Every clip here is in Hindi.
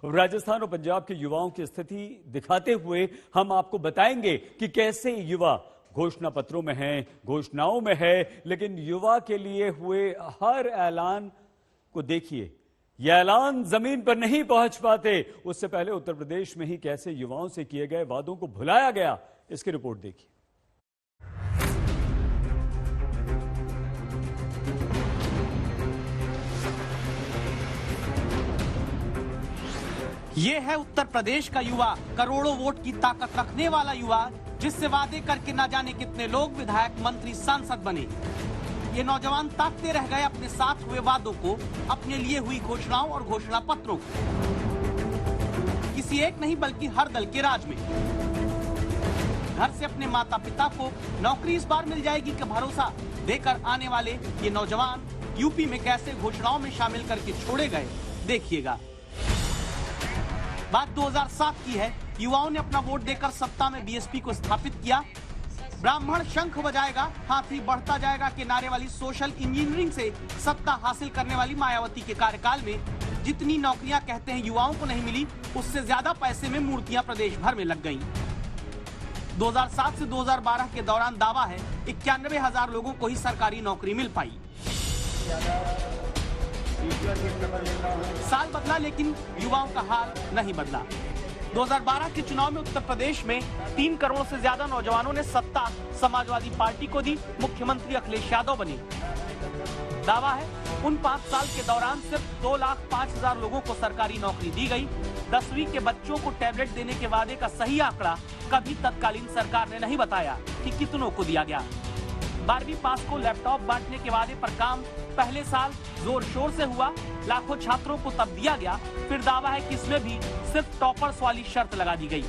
राजस्थान और पंजाब के युवाओं की स्थिति दिखाते हुए हम आपको बताएंगे कि कैसे युवा घोषणा पत्रों में हैं, घोषणाओं में है, लेकिन युवा के लिए हुए हर ऐलान को देखिए। यह ऐलान जमीन पर नहीं पहुंच पाते। उससे पहले उत्तर प्रदेश में ही कैसे युवाओं से किए गए वादों को भुलाया गया, इसकी रिपोर्ट देखिए। ये है उत्तर प्रदेश का युवा, करोड़ों वोट की ताकत रखने वाला युवा, जिससे वादे करके न जाने कितने लोग विधायक, मंत्री, सांसद बने। ये नौजवान ताकते रह गए अपने साथ हुए वादों को, अपने लिए हुई घोषणाओं और घोषणा पत्रों को। किसी एक नहीं बल्कि हर दल के राज में। घर से अपने माता पिता को नौकरी इस बार मिल जाएगी कि भरोसा देकर आने वाले ये नौजवान यूपी में कैसे घोषणाओं में शामिल करके छोड़े गए, देखिएगा। बात 2007 की है। युवाओं ने अपना वोट देकर सत्ता में बीएसपी को स्थापित किया। ब्राह्मण शंख बजाएगा, हाथी बढ़ता जाएगा के नारे वाली सोशल इंजीनियरिंग से सत्ता हासिल करने वाली मायावती के कार्यकाल में जितनी नौकरियां कहते हैं युवाओं को नहीं मिली, उससे ज्यादा पैसे में मूर्तियां प्रदेश भर में लग गईं। 2007 से 2012 के दौरान दावा है 91,000 लोगों को ही सरकारी नौकरी मिल पाई। साल बदला लेकिन युवाओं का हाल नहीं बदला। 2012 के चुनाव में उत्तर प्रदेश में 3 करोड़ से ज्यादा नौजवानों ने सत्ता समाजवादी पार्टी को दी। मुख्यमंत्री अखिलेश यादव बने। दावा है उन 5 साल के दौरान सिर्फ 2,05,000 लोगों को सरकारी नौकरी दी गई। 10वीं के बच्चों को टैबलेट देने के वादे का सही आंकड़ा कभी तत्कालीन सरकार ने नहीं बताया कि कितनों को दिया गया। 12वीं पास को लैपटॉप बांटने के वादे पर काम पहले साल जोर शोर से हुआ। लाखों छात्रों को तब दिया गया। फिर दावा है कि इसमें भी सिर्फ टॉपर्स वाली शर्त लगा दी गई।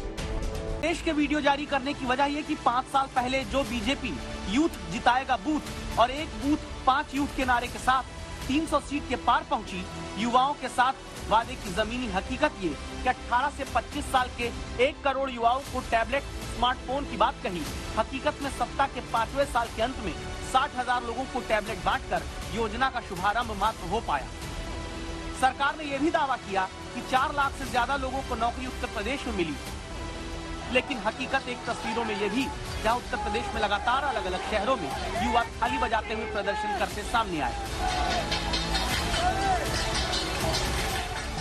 देश के वीडियो जारी करने की वजह यह कि 5 साल पहले जो बीजेपी यूथ जिताएगा बूथ और एक बूथ 5 यूथ के नारे के साथ 300 सीट के पार पहुंची, युवाओं के साथ वादे की जमीनी हकीकत ये कि 18 से 25 साल के 1 करोड़ युवाओं को टैबलेट, स्मार्टफोन की बात कही। हकीकत में सत्ता के 5वें साल के अंत में 60,000 लोगों को टैबलेट बांटकर योजना का शुभारंभ मात्र हो पाया। सरकार ने यह भी दावा किया कि 4 लाख से ज्यादा लोगों को नौकरी उत्तर प्रदेश में मिली, लेकिन हकीकत एक तस्वीरों में यह भी, जहां उत्तर प्रदेश में लगातार अलग अलग शहरों में युवा थाली बजाते हुए प्रदर्शन करते सामने आए।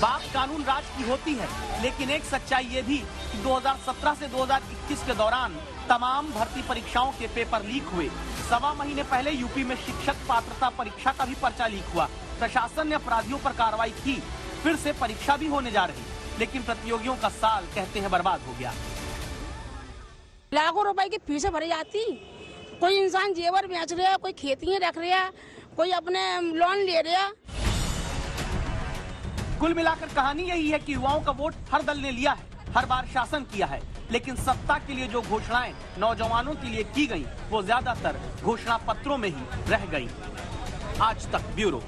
बात कानून राज की होती है, लेकिन एक सच्चाई ये भी कि 2017 से 2021 के दौरान तमाम भर्ती परीक्षाओं के पेपर लीक हुए। 1.25 महीने पहले यूपी में शिक्षक पात्रता परीक्षा का भी पर्चा लीक हुआ। प्रशासन ने अपराधियों पर कार्रवाई की। फिर से परीक्षा भी होने जा रही, लेकिन प्रतियोगियों का साल कहते हैं बर्बाद हो गया। लाखों रुपए की फीसें भरी जाती। कोई इंसान जेवर बेच रहा, कोई खेतियां रख रहा, कोई अपने लोन ले रहा। कुल मिलाकर कहानी यही है कि युवाओं का वोट हर दल ने लिया है, हर बार शासन किया है, लेकिन सत्ता के लिए जो घोषणाएं नौजवानों के लिए की गई, वो ज्यादातर घोषणा पत्रों में ही रह गई। आज तक ब्यूरो।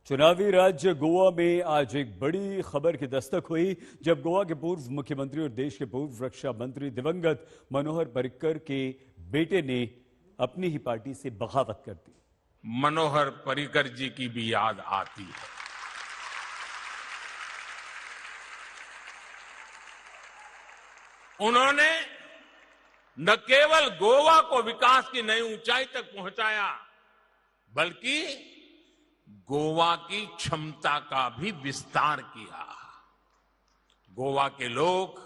चुनावी राज्य गोवा में आज एक बड़ी खबर की दस्तक हुई, जब गोवा के पूर्व मुख्यमंत्री और देश के पूर्व रक्षा मंत्री दिवंगत मनोहर पर्रिकर के बेटे ने अपनी ही पार्टी से बगावत कर दी। मनोहर पर्रिकर जी की भी याद आती है। उन्होंने न केवल गोवा को विकास की नई ऊंचाई तक पहुंचाया, बल्कि गोवा की क्षमता का भी विस्तार किया। गोवा के लोग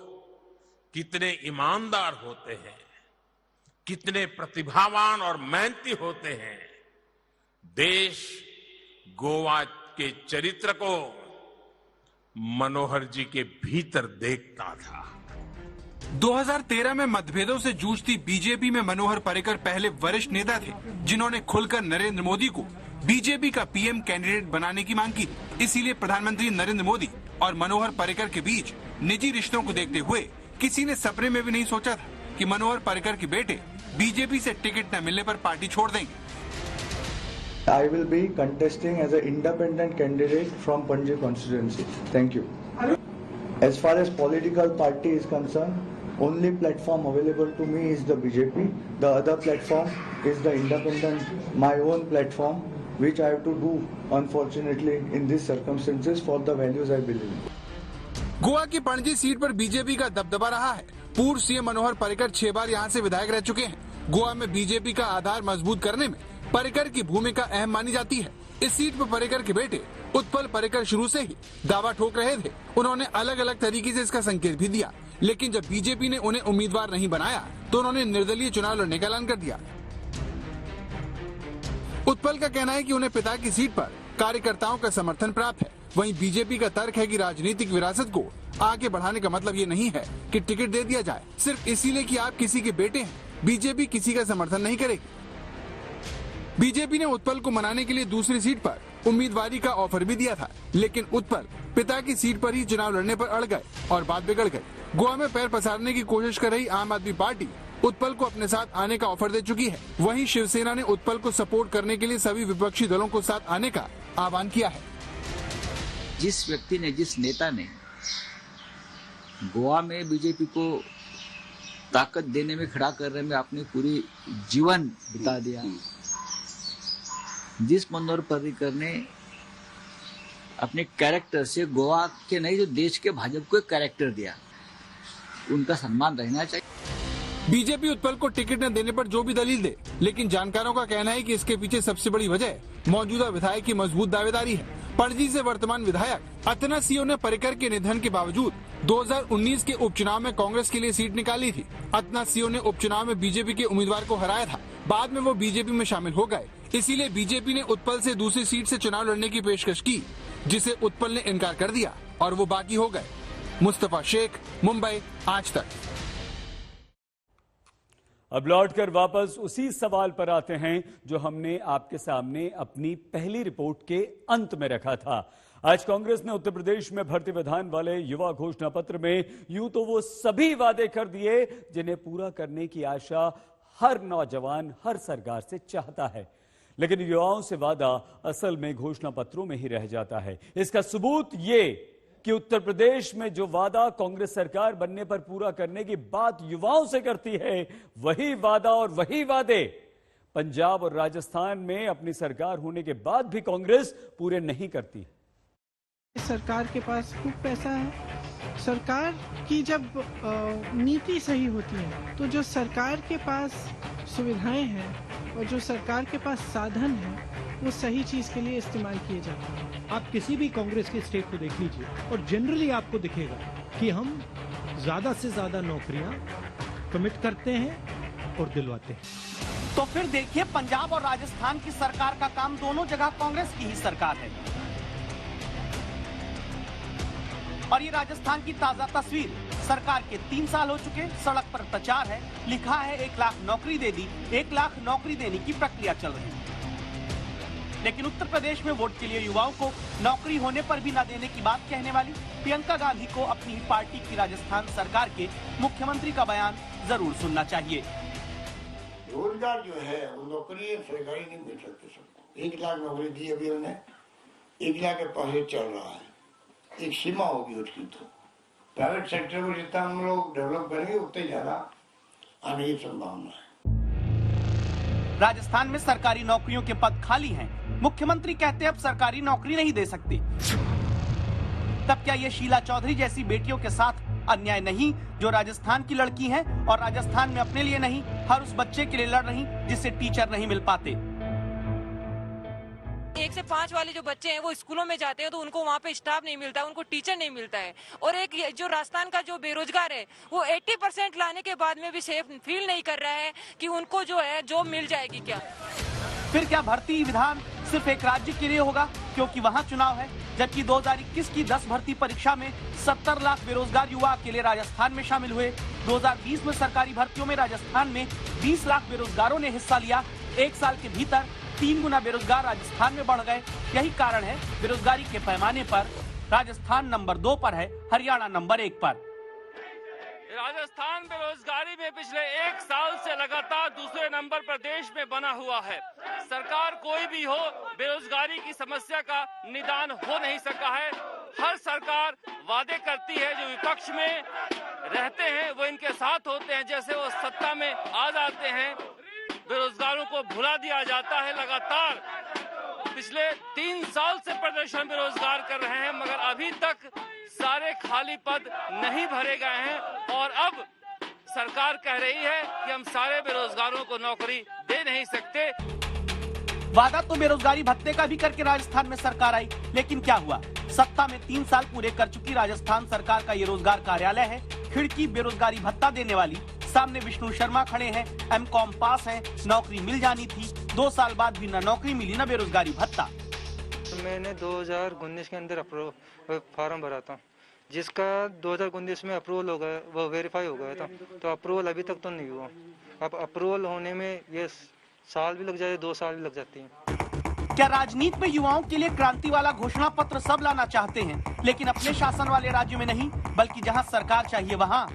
कितने ईमानदार होते हैं, कितने प्रतिभावान और मेहनती होते हैं। देश गोवा के चरित्र को मनोहर जी के भीतर देखता था। 2013 में मतभेदों से जूझती बीजेपी में मनोहर पर्रिकर पहले वरिष्ठ नेता थे, जिन्होंने खुलकर नरेंद्र मोदी को बीजेपी का पीएम कैंडिडेट बनाने की मांग की। इसीलिए प्रधानमंत्री नरेंद्र मोदी और मनोहर पर्रिकर के बीच निजी रिश्तों को देखते हुए किसी ने सपने में भी नहीं सोचा था कि मनोहर पर्रिकर के बेटे बीजेपी से टिकट न मिलने पर पार्टी छोड़ देंगे। I will be contesting as an independent candidate from Panji constituency. Thank you. As far as political party is concerned, only platform available to me is the BJP. The other platform is the independent, my own platform, which I have to do, unfortunately, in these circumstances for the values I believe in. Goa की पणजी सीट पर बीजेपी का दबदबा रहा है। पूर्व सीएम मनोहर पर्रिकर 6 बार यहां से विधायक रह चुके हैं। गोवा में बीजेपी का आधार मजबूत करने में पर्रिकर की भूमिका अहम मानी जाती है। इस सीट पर पर्रिकर के बेटे उत्पल पर्रिकर शुरू से ही दावा ठोक रहे थे। उन्होंने अलग अलग तरीके से इसका संकेत भी दिया, लेकिन जब बीजेपी ने उन्हें उम्मीदवार नहीं बनाया तो उन्होंने निर्दलीय चुनाव लड़ने का ऐलान कर दिया। उत्पल का कहना है कि उन्हें पिता की सीट पर कार्यकर्ताओं का समर्थन प्राप्त है। वहीं बीजेपी का तर्क है कि राजनीतिक विरासत को आगे बढ़ाने का मतलब ये नहीं है कि टिकट दे दिया जाए सिर्फ इसीलिए कि आप किसी के बेटे हैं। बीजेपी किसी का समर्थन नहीं करेगी। बीजेपी ने उत्पल को मनाने के लिए दूसरी सीट पर उम्मीदवारी का ऑफर भी दिया था, लेकिन उत्पल पिता की सीट पर ही चुनाव लड़ने पर अड़ गए और बात बिगड़ गई। गोवा में पैर पसारने की कोशिश कर रही आम आदमी पार्टी उत्पल को अपने साथ आने का ऑफर दे चुकी है। वहीं शिवसेना ने उत्पल को सपोर्ट करने के लिए सभी विपक्षी दलों को साथ आने का आह्वान किया है। जिस व्यक्ति ने, जिस नेता ने गोवा में बीजेपी को ताकत देने में, खड़ा करने में अपनी पूरी जीवन बिता दिया, जिस मनोहर पर्रिकर ने अपने कैरेक्टर से गोवा के नहीं जो देश के भाजपा को एक कैरेक्टर दिया, उनका सम्मान रहना चाहिए। बीजेपी उत्पल को टिकट न देने पर जो भी दलील दे, लेकिन जानकारों का कहना है कि इसके पीछे सबसे बड़ी वजह मौजूदा विधायक की मजबूत दावेदारी है। पणजी से वर्तमान विधायक अतनासियो ने पर्रिकर के निधन के बावजूद 2019 के उपचुनाव में कांग्रेस के लिए सीट निकाली थी। अतनासियो ने उपचुनाव में बीजेपी के उम्मीदवार को हराया था। बाद में वो बीजेपी में शामिल हो गए, इसीलिए बीजेपी ने उत्पल से दूसरी सीट से चुनाव लड़ने की पेशकश की, जिसे उत्पल ने इनकार कर दिया और वो बागी हो गए। मुस्तफा शेख, मुंबई, आज तक। अब लौटकर वापस उसी सवाल पर आते हैं जो हमने आपके सामने अपनी पहली रिपोर्ट के अंत में रखा था। आज कांग्रेस ने उत्तर प्रदेश में भर्ती विधान वाले युवा घोषणा पत्र में यूं तो वो सभी वादे कर दिए जिन्हें पूरा करने की आशा हर नौजवान, हर सरकार से चाहता है, लेकिन युवाओं से वादा असल में घोषणा पत्रों में ही रह जाता है। इसका सबूत ये कि उत्तर प्रदेश में जो वादा कांग्रेस सरकार बनने पर पूरा करने की बात युवाओं से करती है, वही वादा और वही वादे पंजाब और राजस्थान में अपनी सरकार होने के बाद भी कांग्रेस पूरे नहीं करती। सरकार के पास खूब पैसा है। सरकार की जब नीति सही होती है तो जो सरकार के पास सुविधाएं हैं और जो सरकार के पास साधन है वो सही चीज के लिए इस्तेमाल किए जाते हैं। आप किसी भी कांग्रेस के स्टेट को देख लीजिए और जनरली आपको दिखेगा कि हम ज्यादा से ज्यादा नौकरियां कमिट करते हैं और दिलवाते हैं। तो फिर देखिए, पंजाब और राजस्थान की सरकार का काम दोनों जगह कांग्रेस की ही सरकार है। और ये राजस्थान की ताजा तस्वीर, सरकार के 3 साल हो चुके, सड़क पर प्रचार है, लिखा है 1 लाख नौकरी दे दी, 1 लाख नौकरी देने की प्रक्रिया चल रही है। लेकिन उत्तर प्रदेश में वोट के लिए युवाओं को नौकरी होने पर भी न देने की बात कहने वाली प्रियंका गांधी को अपनी पार्टी की राजस्थान सरकार के मुख्यमंत्री का बयान जरूर सुनना चाहिए। रोजगार जो है वो नौकरी सरकारी नहीं मिल सकती सबको। 1 लाख नौकरी दी अभी हमने, 1 लाख के पास चल रहा है, एक सीमा होगी उसकी। तो प्राइवेट सेक्टर को जितना हम लोग डेवलप करेंगे उतने ज्यादा आने की संभावना है। राजस्थान में सरकारी नौकरियों के पद खाली हैं। मुख्यमंत्री कहते हैं अब सरकारी नौकरी नहीं दे सकती। तब क्या ये शीला चौधरी जैसी बेटियों के साथ अन्याय नहीं जो राजस्थान की लड़की हैं और राजस्थान में अपने लिए नहीं, हर उस बच्चे के लिए लड़ रही जिससे टीचर नहीं मिल पाते। 1 से 5 वाले जो बच्चे हैं वो स्कूलों में जाते हैं तो उनको वहाँ पे स्टाफ नहीं मिलता है, उनको टीचर नहीं मिलता है। और एक जो राजस्थान का जो बेरोजगार है वो 80% लाने के बाद में भी सेफ फील नहीं कर रहा है कि उनको जो है जॉब मिल जाएगी क्या। फिर क्या भर्ती विधान सिर्फ एक राज्य के लिए होगा क्योंकि वहाँ चुनाव है, जबकि 2021 की 10 भर्ती परीक्षा में 70 लाख बेरोजगार युवा अकेले राजस्थान में शामिल हुए। 2020 में सरकारी भर्तियों में राजस्थान में 20 लाख बेरोजगारों ने हिस्सा लिया। 1 साल के भीतर 3 गुना बेरोजगार राजस्थान में बढ़ गए। यही कारण है बेरोजगारी के पैमाने पर राजस्थान नंबर 2 पर है, हरियाणा नंबर 1 पर। राजस्थान बेरोजगारी में पिछले 1 साल से लगातार दूसरे नंबर पर देश में बना हुआ है। सरकार कोई भी हो, बेरोजगारी की समस्या का निदान हो नहीं सका है। हर सरकार वादे करती है, जो विपक्ष में रहते हैं वो इनके साथ होते हैं, जैसे वो सत्ता में आ जाते हैं बेरोजगारों को भुला दिया जाता है। लगातार पिछले 3 साल से प्रदर्शन बेरोजगार कर रहे हैं, मगर अभी तक सारे खाली पद नहीं भरे गए हैं और अब सरकार कह रही है कि हम सारे बेरोजगारों को नौकरी दे नहीं सकते। वादा तो बेरोजगारी भत्ते का भी करके राजस्थान में सरकार आई, लेकिन क्या हुआ? सत्ता में 3 साल पूरे कर चुकी राजस्थान सरकार का ये रोजगार कार्यालय है खिड़की बेरोजगारी भत्ता देने वाली। सामने विष्णु शर्मा खड़े हैं, M.Com पास हैं, नौकरी मिल जानी थी, 2 साल बाद भी न नौकरी मिली न बेरोजगारी भत्ता। मैंने 2019 के अंदर फॉर्म भरा था, जिसका 2019 में अप्रूवल हो गया, वो वेरीफाई हो गया था, तो अप्रूवल अभी तक तो नहीं हुआ। अब अप्रूवल होने में ये साल भी लग जाए, 2 साल भी लग जाती हैं। क्या राजनीति में युवाओं के लिए क्रांति वाला घोषणा पत्र सब लाना चाहते हैं, लेकिन अपने शासन वाले राज्यों में नहीं, बल्कि जहां सरकार चाहिए वहां?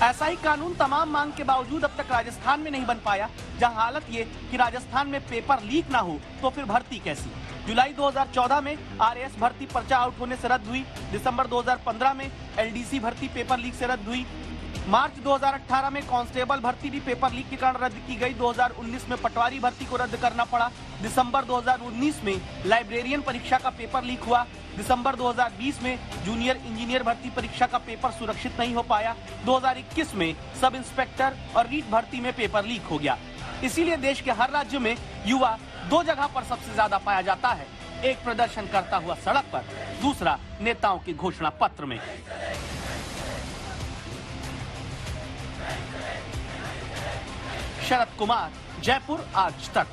ऐसा ही कानून तमाम मांग के बावजूद अब तक राजस्थान में नहीं बन पाया, जहां हालत ये कि राजस्थान में पेपर लीक ना हो तो फिर भर्ती कैसी? जुलाई 2014 में RAS भर्ती पर्चा आउट होने से रद्द हुई, दिसंबर 2015 में LDC भर्ती पेपर लीक से रद्द हुई, मार्च 2018 में कांस्टेबल भर्ती भी पेपर लीक के कारण रद्द की गई, 2019 में पटवारी भर्ती को रद्द करना पड़ा, दिसंबर 2019 में लाइब्रेरियन परीक्षा का पेपर लीक हुआ, दिसंबर 2020 में जूनियर इंजीनियर भर्ती परीक्षा का पेपर सुरक्षित नहीं हो पाया, 2021 में सब इंस्पेक्टर और रीट भर्ती में पेपर लीक हो गया। इसीलिए देश के हर राज्य में युवा 2 जगह पर सबसे ज्यादा पाया जाता है, एक प्रदर्शन करता हुआ सड़क पर, दूसरा नेताओं के घोषणा पत्र में। शरद कुमार, जयपुर, आज तक।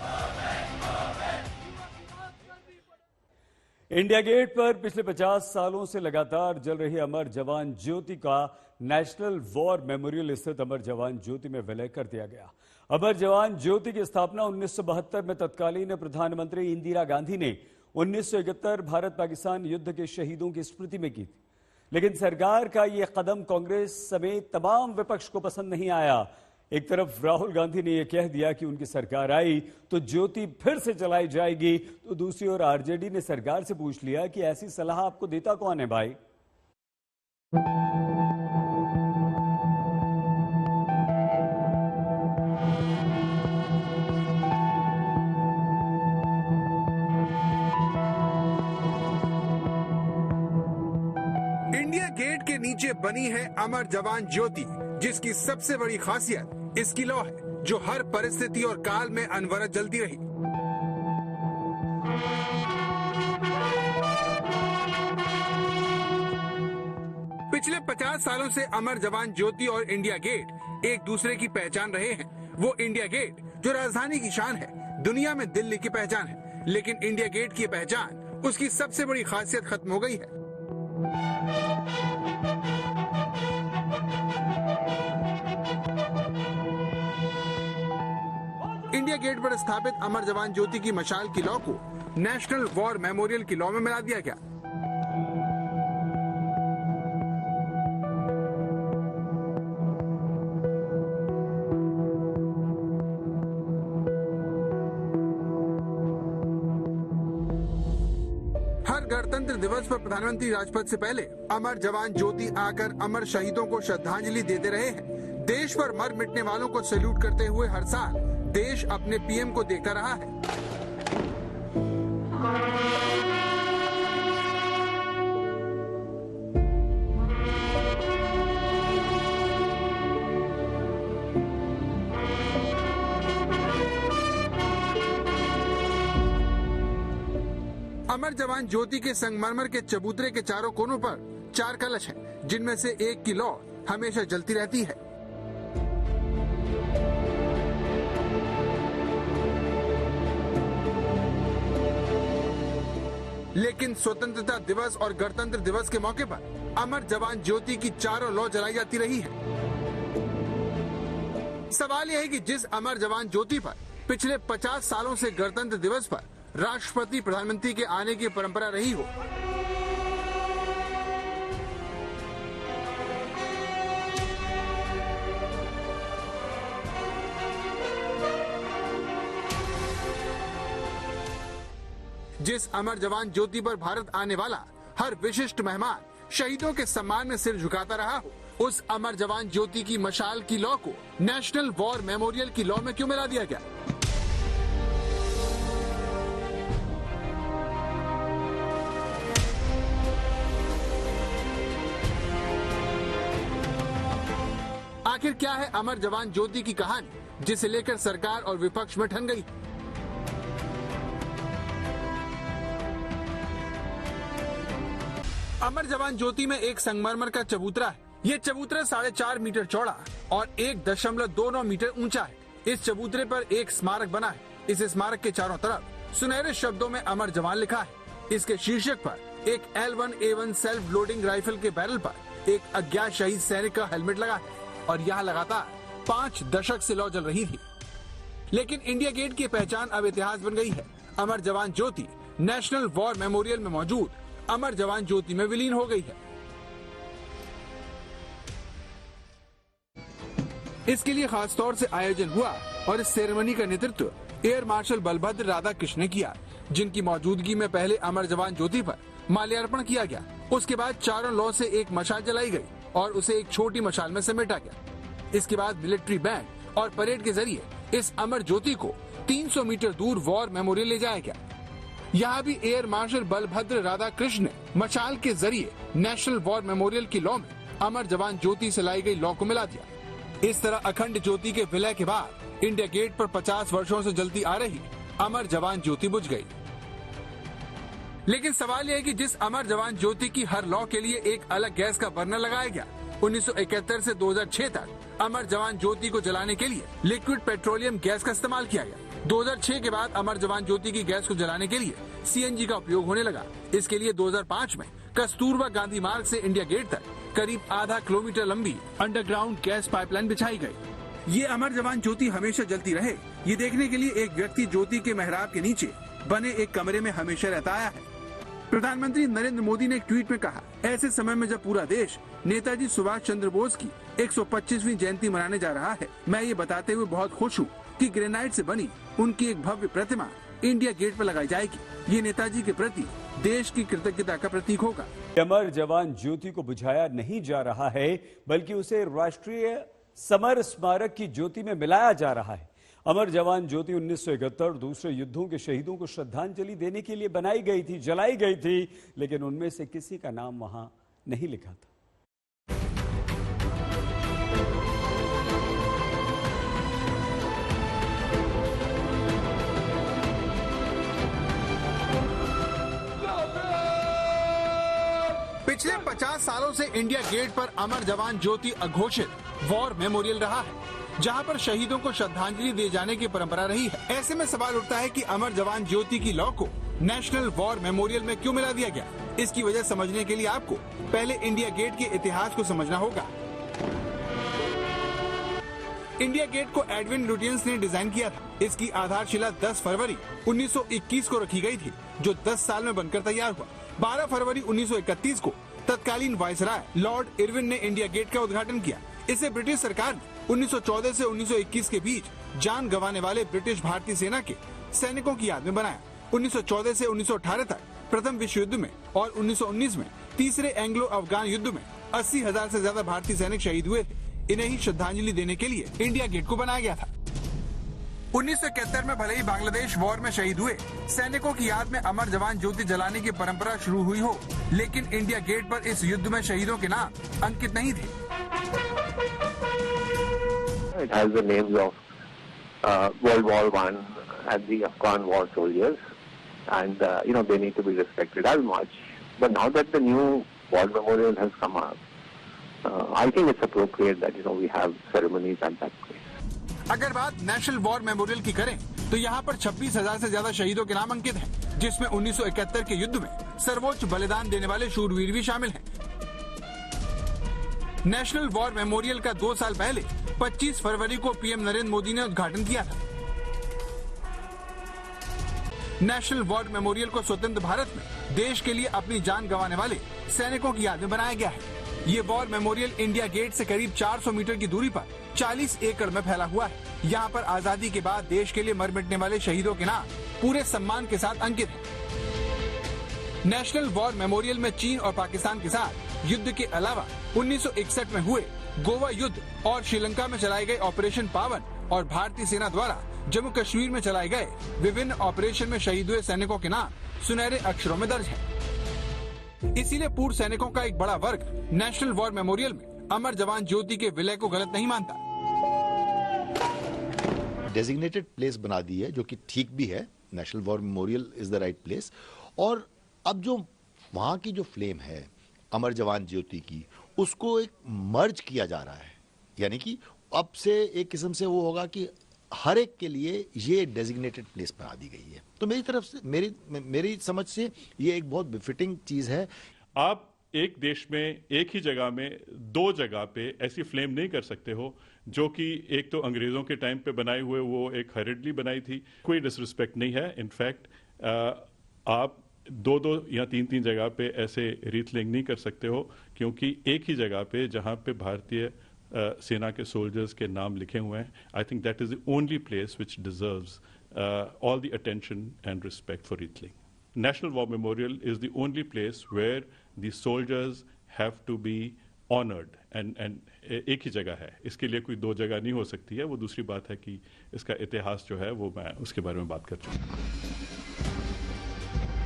इंडिया गेट पर पिछले 50 सालों से लगातार जल रही अमर जवान ज्योति का नेशनल वॉर मेमोरियल स्थित अमर जवान ज्योति में विलय कर दिया गया। अमर जवान ज्योति की स्थापना 1972 में तत्कालीन प्रधानमंत्री इंदिरा गांधी ने 1971 भारत पाकिस्तान युद्ध के शहीदों की स्मृति में की थी, लेकिन सरकार का यह कदम कांग्रेस समेत तमाम विपक्ष को पसंद नहीं आया। एक तरफ राहुल गांधी ने यह कह दिया कि उनकी सरकार आई तो ज्योति फिर से जलाई जाएगी, तो दूसरी ओर आरजेडी ने सरकार से पूछ लिया कि ऐसी सलाह आपको देता कौन है भाई? इंडिया गेट के नीचे बनी है अमर जवान ज्योति, जिसकी सबसे बड़ी खासियत इसकी लौ है, जो हर परिस्थिति और काल में अनवरत जलती रही। पिछले 50 सालों से अमर जवान ज्योति और इंडिया गेट एक दूसरे की पहचान रहे हैं। वो इंडिया गेट जो राजधानी की शान है, दुनिया में दिल्ली की पहचान है, लेकिन इंडिया गेट की पहचान, उसकी सबसे बड़ी खासियत खत्म हो गई है। इंडिया गेट पर स्थापित अमर जवान ज्योति की मशाल की लौ को नेशनल वॉर मेमोरियल की लौ में मिला दिया गया। हर गणतंत्र दिवस पर प्रधानमंत्री राजपथ से पहले अमर जवान ज्योति आकर अमर शहीदों को श्रद्धांजलि देते रहे हैं। देश पर मर मिटने वालों को सैल्यूट करते हुए हर साल देश अपने पीएम को देखता रहा है। अमर जवान ज्योति के संगमरमर के चबूतरे के चारों कोनों पर 4 कलश हैं, जिनमें से एक की लौ हमेशा जलती रहती है। लेकिन स्वतंत्रता दिवस और गणतंत्र दिवस के मौके पर अमर जवान ज्योति की चारों लौ जलाई जाती रही है। सवाल यह है कि जिस अमर जवान ज्योति पर पिछले 50 सालों से गणतंत्र दिवस पर राष्ट्रपति प्रधानमंत्री के आने की परंपरा रही हो, जिस अमर जवान ज्योति पर भारत आने वाला हर विशिष्ट मेहमान शहीदों के सम्मान में सिर झुकाता रहा हो, उस अमर जवान ज्योति की मशाल की लौ को नेशनल वॉर मेमोरियल की लौ में क्यों मिला दिया गया? क्या है अमर जवान ज्योति की कहानी, जिसे लेकर सरकार और विपक्ष में ठन गई? अमर जवान ज्योति में एक संगमरमर का चबूतरा है। ये चबूतरा 4.5 मीटर चौड़ा और 1.29 मीटर ऊंचा है। इस चबूतरे पर एक स्मारक बना है। इस स्मारक के चारों तरफ सुनहरे शब्दों में अमर जवान लिखा है। इसके शीर्षक पर एक L1A1 सेल्फ लोडिंग राइफल के बैरल पर एक अज्ञात शहीद सैनिक का हेलमेट लगा है और यहाँ लगातार 5 दशक से लौ जल रही थी। लेकिन इंडिया गेट की पहचान अब इतिहास बन गई है। अमर जवान ज्योति नेशनल वॉर मेमोरियल में मौजूद अमर जवान ज्योति में विलीन हो गई है। इसके लिए खास तौर से आयोजन हुआ और इस सेरेमनी का नेतृत्व एयर मार्शल बलभद्र राधाकृष्ण ने किया, जिनकी मौजूदगी में पहले अमर जवान ज्योति पर माल्यार्पण किया गया। उसके बाद चारों लौ से एक मशाल जलाई गई और उसे एक छोटी मशाल में समेटा गया। इसके बाद मिलिट्री बैंड और परेड के जरिए इस अमर ज्योति को 300 मीटर दूर वॉर मेमोरियल ले जाया गया। यहाँ भी एयर मार्शल बलभद्र राधाकृष्ण ने मशाल के जरिए नेशनल वॉर मेमोरियल की लौ में अमर जवान ज्योति से लाई गई लौ को मिला दिया। इस तरह अखंड ज्योति के विलय के बाद इंडिया गेट पर 50 वर्षों से जलती आ रही अमर जवान ज्योति बुझ गई। लेकिन सवाल यह है कि जिस अमर जवान ज्योति की हर लौ के लिए एक अलग गैस का बर्नर लगाया गया, 1971 से 2006 तक अमर जवान ज्योति को जलाने के लिए लिक्विड पेट्रोलियम गैस का इस्तेमाल किया गया। 2006 के बाद अमर जवान ज्योति की गैस को जलाने के लिए CNG का उपयोग होने लगा। इसके लिए 2005 में कस्तूरबा गांधी मार्ग से इंडिया गेट तक करीब आधा किलोमीटर लंबी अंडरग्राउंड गैस पाइपलाइन बिछाई गई। ये अमर जवान ज्योति हमेशा जलती रहे, ये देखने के लिए एक व्यक्ति ज्योति के मेहराब के नीचे बने एक कमरे में हमेशा रहता आया है। प्रधानमंत्री नरेंद्र मोदी ने एक ट्वीट में कहा, ऐसे समय में जब पूरा देश नेताजी सुभाष चंद्र बोस की 125वीं जयंती मनाने जा रहा है, मैं ये बताते हुए बहुत खुश हूँ कि ग्रेनाइट से बनी उनकी एक भव्य प्रतिमा इंडिया गेट पर लगाई जाएगी। ये नेताजी के प्रति देश की कृतज्ञता का प्रतीक होगा। अमर जवान ज्योति को बुझाया नहीं जा रहा है, बल्कि उसे राष्ट्रीय समर स्मारक की ज्योति में मिलाया जा रहा है। अमर जवान ज्योति 1971 दूसरे युद्धों के शहीदों को श्रद्धांजलि देने के लिए बनाई गई थी, जलाई गई थी, लेकिन उनमें से किसी का नाम वहां नहीं लिखा था। पिछले 50 सालों से इंडिया गेट पर अमर जवान ज्योति अघोषित वॉर मेमोरियल रहा है, जहां पर शहीदों को श्रद्धांजलि दिए जाने की परंपरा रही है। ऐसे में सवाल उठता है कि अमर जवान ज्योति की लौ को नेशनल वॉर मेमोरियल में क्यों मिला दिया गया। इसकी वजह समझने के लिए आपको पहले इंडिया गेट के इतिहास को समझना होगा। इंडिया गेट को एडविन लुटियंस ने डिजाइन किया था। इसकी आधारशिला 10 फरवरी 1921 को रखी गई थी, जो 10 साल में बनकर तैयार हुआ। 12 फरवरी 1931 को तत्कालीन वायसराय लॉर्ड इरविन ने इंडिया गेट का उद्घाटन किया। इसे ब्रिटिश सरकार ने 1914 से 1921 के बीच जान गंवाने वाले ब्रिटिश भारतीय सेना के सैनिकों की याद में बनाया। 1914 से 1918 तक प्रथम विश्व युद्ध में और 1919 में तीसरे एंग्लो अफगान युद्ध में 80,000 से ज्यादा भारतीय सैनिक शहीद हुए थे। इन्हें ही श्रद्धांजलि देने के लिए इंडिया गेट को बनाया गया था। 1971 में भले ही बांग्लादेश वॉर में शहीद हुए सैनिकों की याद में अमर जवान ज्योति जलाने की परंपरा शुरू हुई हो, लेकिन इंडिया गेट पर इस युद्ध में शहीदों के नाम अंकित नहीं थे। It has the names of World War I and the Afghan war soldiers, and they need to be respected as much. But now that the new war memorial has come up, I think it's appropriate that we have ceremonies at that place. अगर बात नेशनल वॉर मेमोरियल की करें तो यहाँ पर 26,000 से ज्यादा शहीदों के नाम अंकित हैं, जिसमें 1971 के युद्ध में सर्वोच्च बलिदान देने वाले शूरवीर भी शामिल हैं। नेशनल वॉर मेमोरियल का 2 साल पहले 25 फरवरी को पीएम नरेंद्र मोदी ने उद्घाटन किया था। नेशनल वॉर मेमोरियल को स्वतंत्र भारत में देश के लिए अपनी जान गंवाने वाले सैनिकों की याद में बनाया गया है। ये वॉर मेमोरियल इंडिया गेट से करीब 400 मीटर की दूरी पर 40 एकड़ में फैला हुआ है। यहाँ पर आजादी के बाद देश के लिए मर मिटने वाले शहीदों के नाम पूरे सम्मान के साथ अंकित है। नेशनल वॉर मेमोरियल में चीन और पाकिस्तान के साथ युद्ध के अलावा 1961 में हुए गोवा युद्ध और श्रीलंका में चलाए गए ऑपरेशन पावन और भारतीय सेना द्वारा जम्मू कश्मीर में चलाए गए विभिन्न ऑपरेशन में शहीद हुए सैनिकों के नाम सुनहरे अक्षरों में दर्ज है। इसीलिए पूर्व सैनिकों का एक बड़ा वर्ग नेशनल वॉर मेमोरियल में अमर जवान ज्योति के विलय को गलत नहीं मानता। डेजिग्नेटेड प्लेस बना दी है, जो कि ठीक भी है। National war memorial is the right place. और अब जो वहाँ की जो फ्लेम है अमर जवान ज्योति की, उसको एक मर्ज किया जा रहा है, यानी कि अब से एक किस्म से वो होगा कि हर एक के लिए ये डेजिग्नेटेड प्लेस बना दी गई है। तो मेरी तरफ से, मेरी समझ से ये एक बहुत बिफिटिंग चीज है। आप एक देश में एक ही जगह में दो जगह पे ऐसी फ्लेम नहीं कर सकते हो, जो कि एक तो अंग्रेजों के टाइम पे बनाए हुए वो एक हरिडली बनाई थी। कोई डिसरिस्पेक्ट नहीं है। इनफैक्ट आप दो या तीन जगह पे ऐसे रीथलिंग नहीं कर सकते हो, क्योंकि एक ही जगह पे जहां पे भारतीय सेना के सोल्जर्स के नाम लिखे हुए हैं, I think that is the only place which deserves all the attention and respect for rethinking. National War Memorial is the only place where the soldiers have to be honored and एक ही जगह है। इसके लिए कोई दो जगह नहीं हो सकती है। वो दूसरी बात है कि इसका इतिहास जो है वो मैं उसके बारे में बात कर चुका हूँ।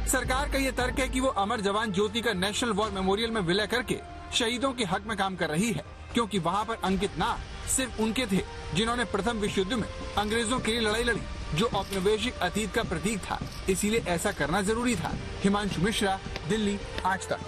सरकार का ये तर्क है कि वो अमर जवान ज्योति का नेशनल वॉर मेमोरियल में विलय करके शहीदों के हक में काम कर रही है, क्योंकि वहाँ पर अंकित नाम सिर्फ उनके थे जिन्होंने प्रथम विश्व युद्ध में अंग्रेजों के लिए लड़ाई लड़ी, जो औपनिवेशिक अतीत का प्रतीक था। इसीलिए ऐसा करना जरूरी था। हिमांशु मिश्रा, दिल्ली, आज तक।